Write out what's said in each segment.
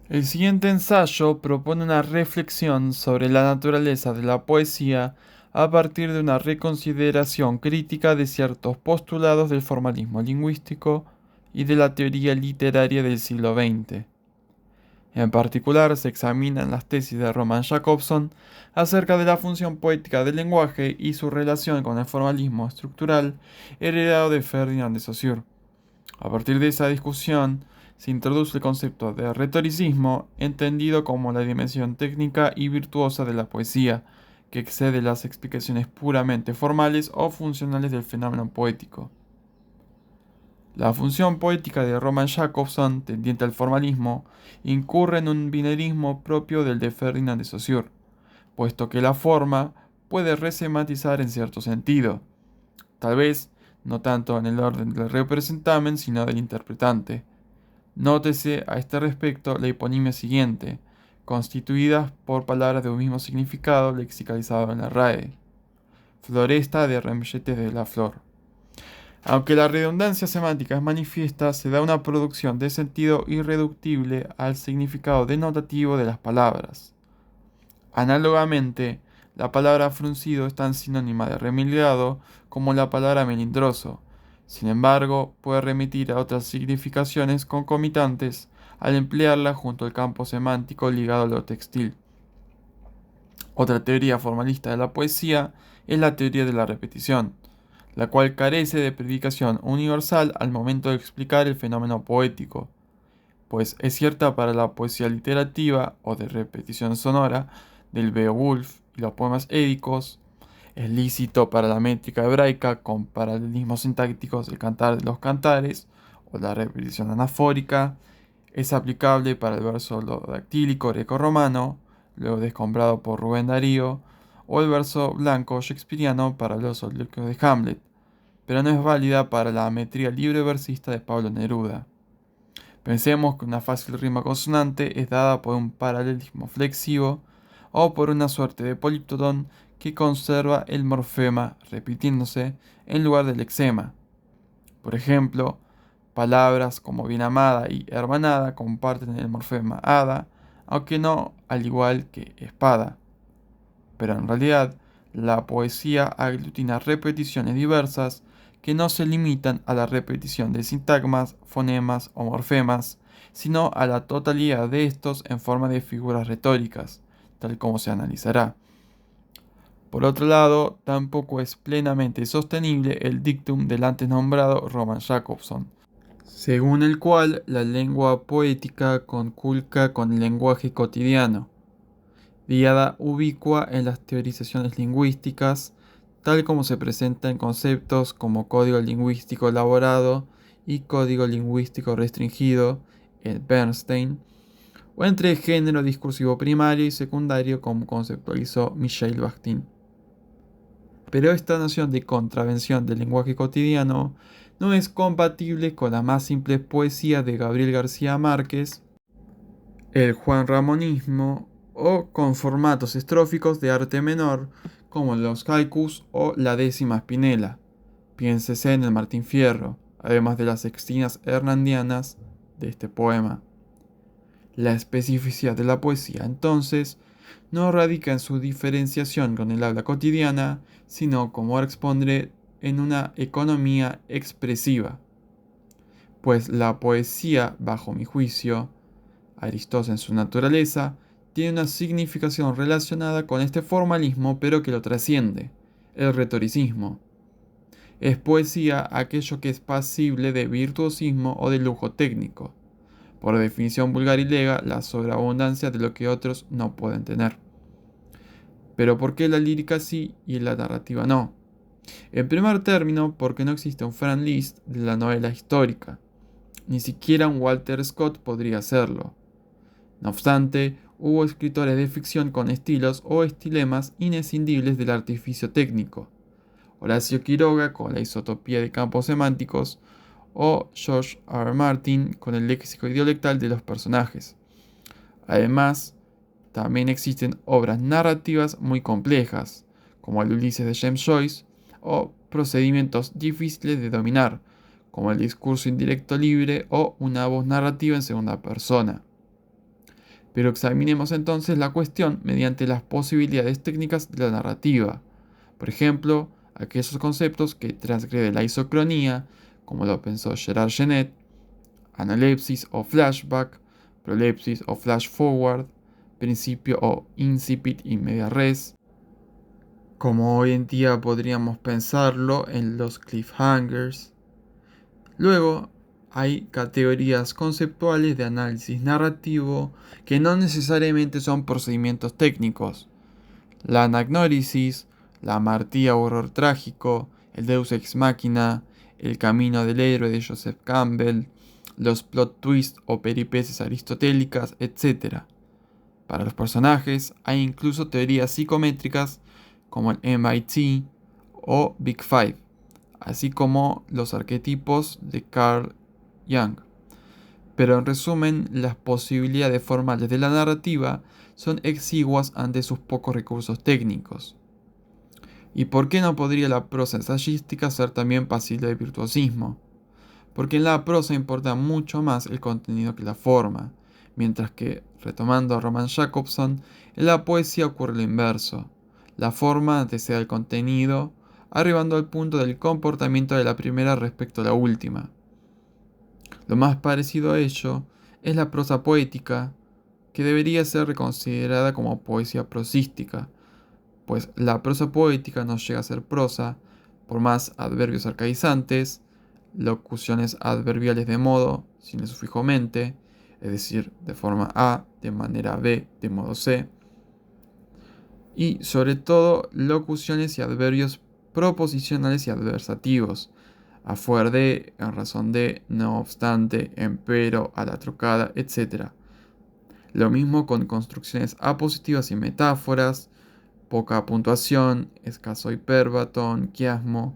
El siguiente ensayo propone una reflexión sobre la naturaleza de la poesía a partir de una reconsideración crítica de ciertos postulados del formalismo lingüístico y de la teoría literaria del siglo XX. En particular, se examinan las tesis de Roman Jakobson acerca de la función poética del lenguaje y su relación con el formalismo estructural heredado de Ferdinand de Saussure. A partir de esa discusión, se introduce el concepto de retoricismo, entendido como la dimensión técnica y virtuosa de la poesía, que excede las explicaciones puramente formales o funcionales del fenómeno poético. La función poética de Roman Jakobson, tendiente al formalismo, incurre en un binarismo propio del de Ferdinand de Saussure, puesto que la forma puede resematizar en cierto sentido, tal vez no tanto en el orden del representamen, sino del interpretante. Nótese a este respecto la hiponimia siguiente, constituida por palabras de un mismo significado lexicalizado en la RAE. Floresta de Ramilletes de la Flor. Aunque la redundancia semántica es manifiesta, se da una producción de sentido irreductible al significado denotativo de las palabras. Análogamente, la palabra fruncido es tan sinónima de remilgado como la palabra melindroso. Sin embargo, puede remitir a otras significaciones concomitantes al emplearla junto al campo semántico ligado a lo textil. Otra teoría formalista de la poesía es la teoría de la repetición, la cual carece de predicación universal al momento de explicar el fenómeno poético, pues es cierta para la poesía literativa o de repetición sonora del Beowulf y los poemas édicos, es lícito para la métrica hebraica con paralelismos sintácticos del cantar de los cantares o la repetición anafórica, es aplicable para el verso dactílico greco-romano, luego descombrado por Rubén Darío, o el verso blanco shakespeariano para los soliloquios de Hamlet, pero no es válida para la metría libre versista de Pablo Neruda. Pensemos que una fácil rima consonante es dada por un paralelismo flexivo o por una suerte de políptotón que conserva el morfema repitiéndose en lugar del lexema. Por ejemplo, palabras como bien amada y hermanada comparten el morfema ada, aunque no al igual que espada. Pero en realidad, la poesía aglutina repeticiones diversas que no se limitan a la repetición de sintagmas, fonemas o morfemas, sino a la totalidad de estos en forma de figuras retóricas, tal como se analizará. Por otro lado, tampoco es plenamente sostenible el dictum del antes nombrado Roman Jakobson, según el cual la lengua poética conculca con el lenguaje cotidiano, diada ubicua en las teorizaciones lingüísticas, tal como se presenta en conceptos como código lingüístico elaborado y código lingüístico restringido en Bernstein, o entre género discursivo primario y secundario como conceptualizó Michel Bakhtin. Pero esta noción de contravención del lenguaje cotidiano no es compatible con la más simple poesía de Gabriel García Márquez, el juanramonismo o con formatos estróficos de arte menor como los haikus o la décima Spinella. Piénsese en el Martín Fierro, además de las sextinas hernandianas de este poema. La especificidad de la poesía, entonces, no radica en su diferenciación con el habla cotidiana, sino, como ahora expondré, en una economía expresiva. Pues la poesía, bajo mi juicio, Aristóteles en su naturaleza, tiene una significación relacionada con este formalismo, pero que lo trasciende, el retoricismo. Es poesía aquello que es pasible de virtuosismo o de lujo técnico, por definición vulgar y lega la sobreabundancia de lo que otros no pueden tener. Pero ¿por qué la lírica sí y la narrativa no? En primer término, porque no existe un Franz Liszt de la novela histórica. Ni siquiera un Walter Scott podría hacerlo. No obstante, hubo escritores de ficción con estilos o estilemas inescindibles del artificio técnico. Horacio Quiroga con la isotopía de campos semánticos o George R. R. Martin con el léxico dialectal de los personajes. Además, también existen obras narrativas muy complejas, como el Ulises de James Joyce, o procedimientos difíciles de dominar, como el discurso indirecto libre o una voz narrativa en segunda persona. Pero examinemos entonces la cuestión mediante las posibilidades técnicas de la narrativa. Por ejemplo, aquellos conceptos que transgreden la isocronía, como lo pensó Gerard Genet, analepsis o flashback, prolepsis o flash forward, principio o incipit y media res, como hoy en día podríamos pensarlo en los cliffhangers. Luego, hay categorías conceptuales de análisis narrativo que no necesariamente son procedimientos técnicos. La anagnórisis, la amartía o horror trágico, el deus ex machina, el camino del héroe de Joseph Campbell, los plot twists o peripecias aristotélicas, etc. Para los personajes hay incluso teorías psicométricas como el MIT o Big Five, así como los arquetipos de Carl Jung. Pero en resumen, las posibilidades formales de la narrativa son exiguas ante sus pocos recursos técnicos. ¿Y por qué no podría la prosa ensayística ser también pasible de virtuosismo? Porque en la prosa importa mucho más el contenido que la forma, mientras que, retomando a Roman Jacobson, en la poesía ocurre lo inverso. La forma antecede al contenido, arribando al punto del comportamiento de la primera respecto a la última. Lo más parecido a ello es la prosa poética, que debería ser reconsiderada como poesía prosística, pues la prosa poética no llega a ser prosa, por más adverbios arcaizantes, locuciones adverbiales de modo, sin el sufijo mente, es decir, de forma A, de manera B, de modo C, y sobre todo locuciones y adverbios proposicionales y adversativos, a fuer de, en razón de, no obstante, empero, a la trocada, etc. Lo mismo con construcciones apositivas y metáforas, poca puntuación, escaso hiperbatón, quiasmo,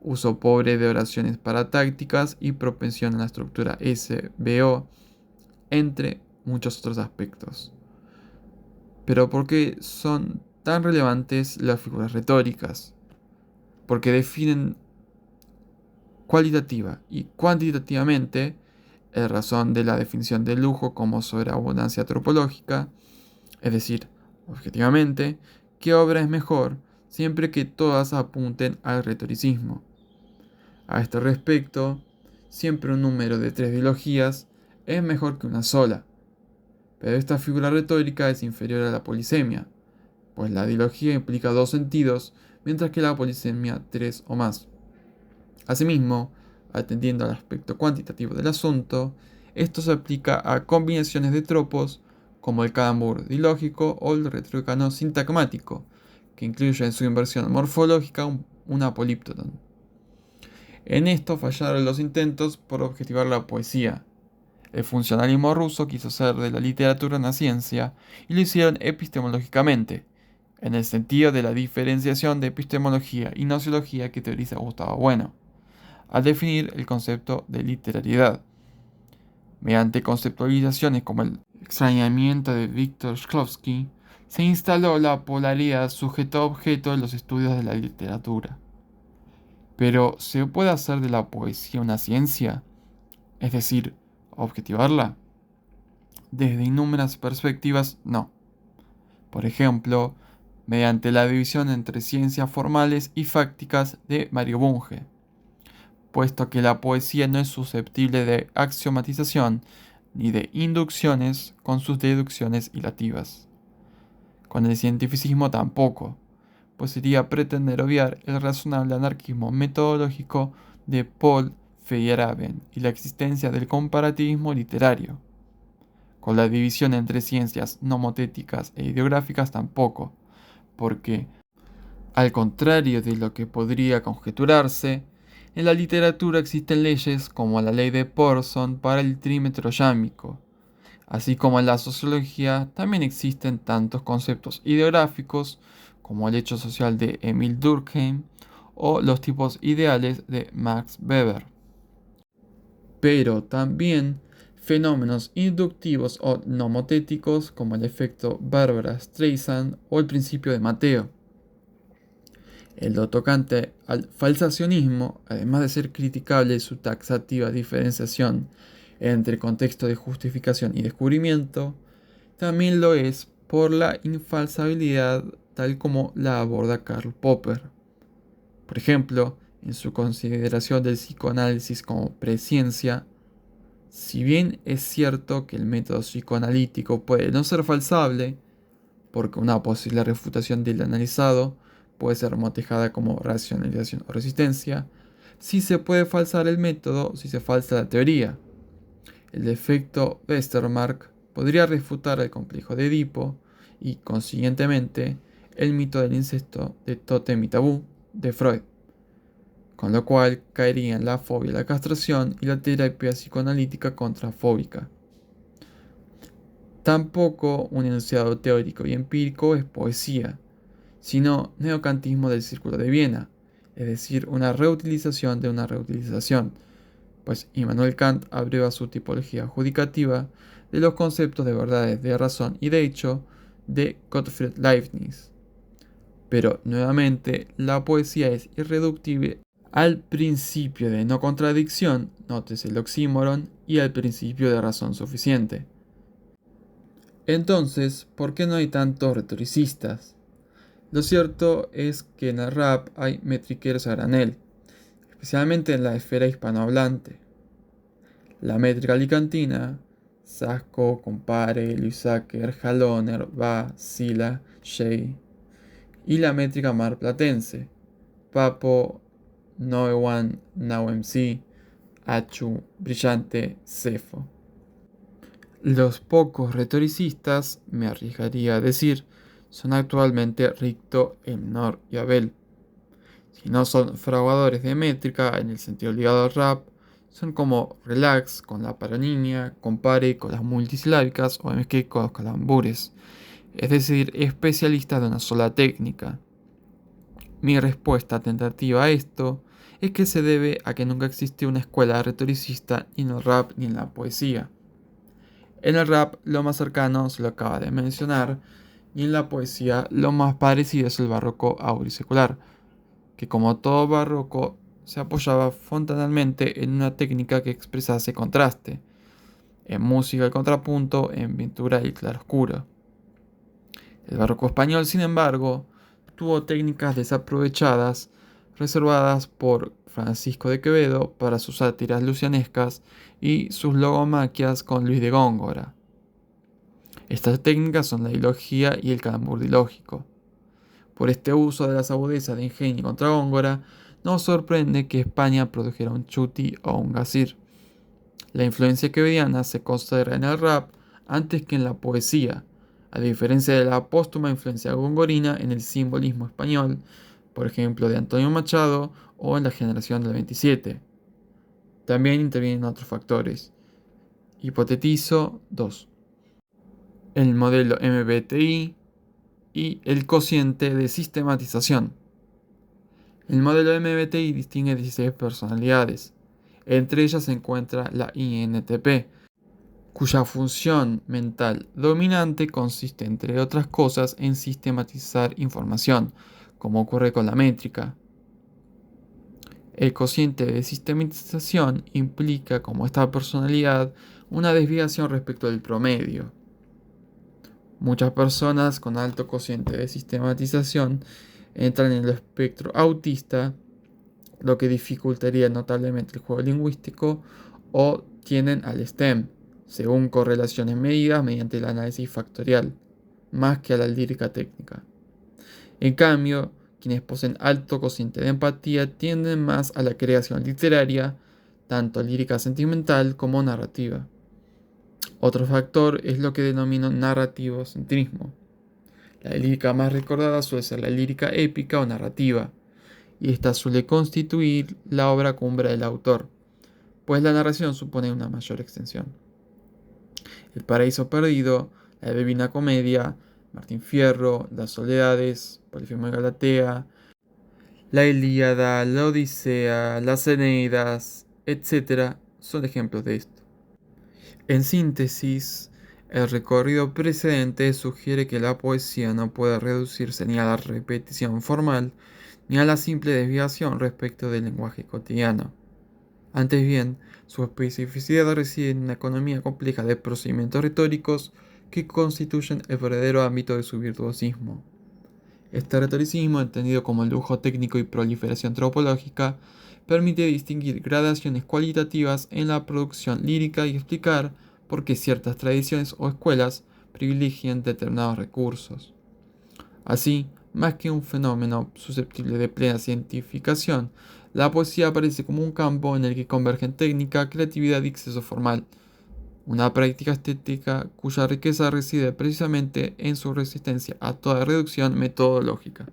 uso pobre de oraciones paratácticas y propensión a la estructura SVO, entre muchos otros aspectos. Pero ¿por qué son tan relevantes las figuras retóricas? Porque definen cualitativa y cuantitativamente, en razón de la definición de lujo como sobreabundancia antropológica, es decir, objetivamente, qué obra es mejor siempre que todas apunten al retoricismo. A este respecto, siempre un número de 3 dilogías es mejor que una sola, pero esta figura retórica es inferior a la polisemia, pues la dilogía implica 2 sentidos, mientras que la polisemia 3 o más. Asimismo, atendiendo al aspecto cuantitativo del asunto, esto se aplica a combinaciones de tropos como el calambur dilógico o el retrócano sintagmático, que incluye en su inversión morfológica una políptoton. En esto fallaron los intentos por objetivar la poesía. El funcionalismo ruso quiso hacer de la literatura una ciencia y lo hicieron epistemológicamente, en el sentido de la diferenciación de epistemología y nociología que teoriza Gustavo Bueno, al definir el concepto de literariedad. Mediante conceptualizaciones como el extrañamiento de Viktor Shklovsky, se instaló la polaridad sujeto-objeto en los estudios de la literatura. Pero, ¿se puede hacer de la poesía una ciencia? Es decir, objetivarla. Desde innumerables perspectivas, no. Por ejemplo, mediante la división entre ciencias formales y fácticas de Mario Bunge, puesto que la poesía no es susceptible de axiomatización ni de inducciones con sus deducciones hilativas. Con el cientificismo tampoco, pues sería pretender obviar el razonable anarquismo metodológico de Paul Feyerabend y la existencia del comparativismo literario. Con la división entre ciencias nomotéticas e ideográficas tampoco, porque, al contrario de lo que podría conjeturarse, en la literatura existen leyes como la ley de Porson para el trímetro yámico. Así como en la sociología también existen tantos conceptos ideográficos como el hecho social de Emil Durkheim o los tipos ideales de Max Weber. Pero también fenómenos inductivos o nomotéticos como el efecto Barbara Streisand o el principio de Mateo. En lo tocante al falsacionismo, además de ser criticable su taxativa diferenciación entre contexto de justificación y descubrimiento, también lo es por la infalsabilidad tal como la aborda Karl Popper. Por ejemplo, en su consideración del psicoanálisis como presciencia, si bien es cierto que el método psicoanalítico puede no ser falsable, porque una posible refutación del analizado puede ser motejada como racionalización o resistencia, sí se puede falsar el método si se falsa la teoría. El efecto Westermarck podría refutar el complejo de Edipo y, consiguientemente, el mito del incesto de Tótem y Tabú de Freud, con lo cual caerían la fobia a la castración y la terapia psicoanalítica contrafóbica. Tampoco un enunciado teórico y empírico es poesía, sino neocantismo del Círculo de Viena, es decir, una reutilización de una reutilización, pues Immanuel Kant abrió su tipología adjudicativa de los conceptos de verdades de razón y de hecho de Gottfried Leibniz. Pero nuevamente, la poesía es irreductible al principio de no contradicción, nótese el oxímoron, y al principio de razón suficiente. Entonces, ¿por qué no hay tantos retoricistas? Lo cierto es que en el rap hay metriqueros a granel, especialmente en la esfera hispanohablante. La métrica alicantina, Sasco, Compare, Luisacker, Haloner, Ba, Sila, Shea, y la métrica marplatense, Papo, Noewan, Nawemc, Achu, Brillante, Cefo. Los pocos retoricistas, me arriesgaría a decir, son actualmente Ricto, Emnor y Abel. Si no son fraguadores de métrica en el sentido ligado al rap, son como Relax con la paroniña, Compare con las multisilábicas o MSK con los calambures, es decir, especialistas de una sola técnica. Mi respuesta tentativa a esto es que se debe a que nunca existió una escuela retoricista ni en el rap ni en la poesía. En el rap lo más cercano se lo acaba de mencionar y en la poesía lo más parecido es el barroco aurisecular, que como todo barroco se apoyaba fontanalmente en una técnica que expresase contraste, en música el contrapunto, en pintura el claroscuro. El barroco español, sin embargo, tuvo técnicas desaprovechadas reservadas por Francisco de Quevedo para sus sátiras lucianescas y sus logomaquias con Luis de Góngora. Estas técnicas son la dilogía y el calambur dilógico. Por este uso de las agudezas de ingenio contra Góngora, no sorprende que España produjera un Chuti o un Gazir. La influencia quevediana se considera en el rap antes que en la poesía, a diferencia de la póstuma influencia gongorina en el simbolismo español, por ejemplo de Antonio Machado o en la generación del 27. También intervienen otros factores. Hipotetizo 2. El modelo MBTI y el cociente de sistematización. El modelo MBTI distingue 16 personalidades. Entre ellas se encuentra la INTP, cuya función mental dominante consiste, entre otras cosas, en sistematizar información, como ocurre con la métrica. El cociente de sistematización implica, como esta personalidad, una desviación respecto del promedio. Muchas personas con alto cociente de sistematización entran en el espectro autista, lo que dificultaría notablemente el juego lingüístico, o tienden al STEM, según correlaciones medidas mediante el análisis factorial, más que a la lírica técnica. En cambio, quienes poseen alto cociente de empatía tienden más a la creación literaria, tanto lírica sentimental como narrativa. Otro factor es lo que denomino narrativocentrismo. La lírica más recordada suele ser la lírica épica o narrativa, y esta suele constituir la obra cumbre del autor, pues la narración supone una mayor extensión. El Paraíso Perdido, la Divina Comedia, Martín Fierro, Las Soledades, Polifemo de Galatea, la Ilíada, la Odisea, las Eneidas, etc. son ejemplos de esto. En síntesis, el recorrido precedente sugiere que la poesía no puede reducirse ni a la repetición formal ni a la simple desviación respecto del lenguaje cotidiano. Antes bien, su especificidad reside en una economía compleja de procedimientos retóricos que constituyen el verdadero ámbito de su virtuosismo. Este retoricismo, entendido como lujo técnico y proliferación antropológica, permite distinguir gradaciones cualitativas en la producción lírica y explicar por qué ciertas tradiciones o escuelas privilegian determinados recursos. Así, más que un fenómeno susceptible de plena cientificación, la poesía aparece como un campo en el que convergen técnica, creatividad y exceso formal, una práctica estética cuya riqueza reside precisamente en su resistencia a toda reducción metodológica.